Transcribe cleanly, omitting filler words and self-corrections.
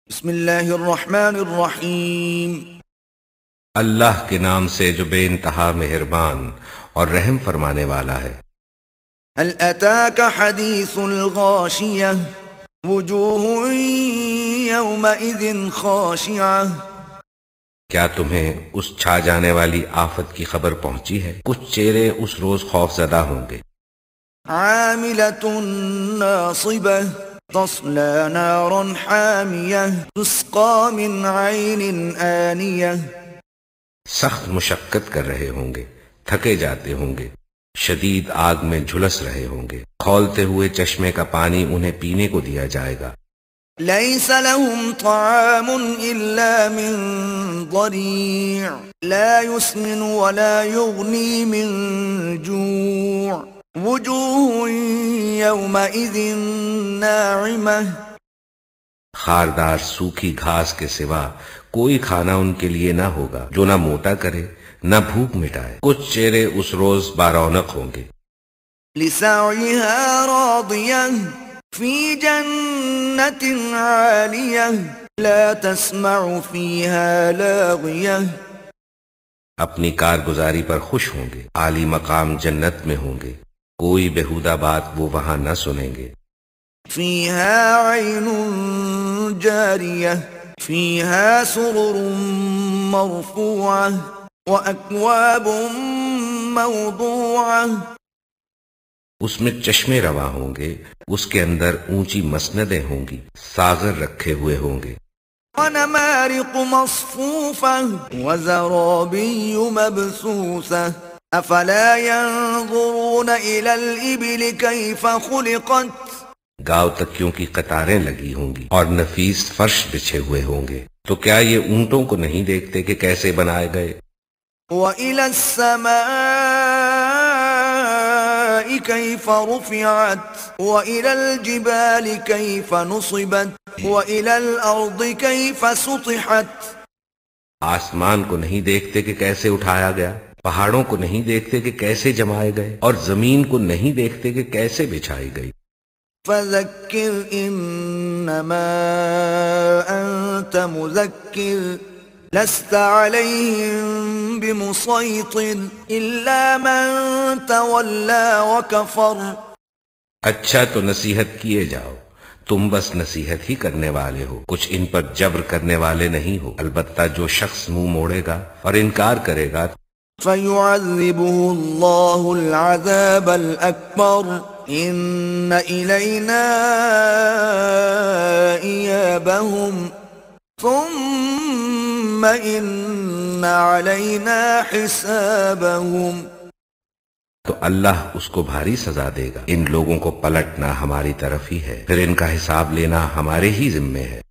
بسم اللہ الرحمن الرحیم۔ اللہ کے نام سے جو بے انتہا مہربان اور رحم فرمانے والا ہے۔ هل اتاك حدیث الغاشیہ وجوہ یومئذ خاشعہ۔ کیا تمہیں اس چھا جانے والی آفت کی خبر پہنچی ہے؟ کچھ چہرے اس روز خوف زدہ ہوں گے۔ عاملۃ ناصبہ تصلی نارا حامیہ تسقی من عین آنیہ۔ سخت مشقت کر رہے ہوں گے، تھکے جاتے ہوں گے، شدید آگ میں جھلس رہے ہوں گے، کھولتے ہوئے چشمے کا پانی انہیں پینے کو دیا جائے گا۔ لیس لهم طعام الا من ضریع لا یسمن ولا یغنی من جوع وجوہ یومئذ ناعمہ۔ خاردار سوکھی گھاس کے سوا کوئی کھانا ان کے لیے نہ ہوگا جو نہ موٹا کرے نہ بھوک مٹائے۔ کچھ چہرے اس روز بارونق ہوں گے۔ لسعیها راضیہ فی جنت عالیہ لا تسمع فیہا لاغیہ۔ اپنی کارگزاری پر خوش ہوں گے، عالی مقام جنت میں ہوں گے، کوئی بےہودہ بات وہ وہاں نہ سنیں گے۔ فیہا عین جاریہ فیہا سرر مرفوعہ واکواب موضوعہ۔ اس میں چشمے رواں ہوں گے، اس کے اندر اونچی مسندیں ہوں گی، ساغر رکھے ہوئے ہوں گے۔ ونمارق مصفوفہ وزرابی مبثوثہ افلا ينظرون الى الابل کیف خلقت۔ گاؤ تکیوں کی قطاریں لگی ہوں گی اور نفیس فرش بچھے ہوئے ہوں گے، تو کیا یہ اونٹوں کو نہیں دیکھتے کہ کیسے بنائے گئے؟ وَإِلَى السَّمَاءِ كَيْفَ رُفِعَتْ وَإِلَى الْجِبَالِ كَيْفَ نُصِبَتْ وَإِلَى الْأَرْضِ كَيْفَ سُطِحَتْ۔ آسمان کو نہیں دیکھتے کہ کیسے اٹھایا گیا، پہاڑوں کو نہیں دیکھتے کہ کیسے جمائے گئے، اور زمین کو نہیں دیکھتے کہ کیسے بچھائی گئی۔ فَذَكِّرْ إِنَّمَا أَنْتَ مُذَكِّرٌ لَسْتَ عَلَيْهِمْ بِمُصَيْطِرٍ إِلَّا مَنْ تَوَلَّى وَكَفَرَ۔ اچھا تو نصیحت کیے جاؤ، تم بس نصیحت ہی کرنے والے ہو، کچھ ان پر جبر کرنے والے نہیں ہو، البتہ جو شخص منہ موڑے گا اور انکار کرے گا فَيُعَذِّبُهُ اللَّهُ الْعَذَابَ الْأَكْبَرَ إِنَّ إِلَيْنَا إِيَابَهُمْ ثُمَّ إِنَّ عَلَيْنَا حِسَابَهُمْ۔ تو اللہ اس کو بھاری سزا دے گا۔ ان لوگوں کو پلٹنا ہماری طرف ہی ہے، پھر ان کا حساب لینا ہمارے ہی ذمے ہے۔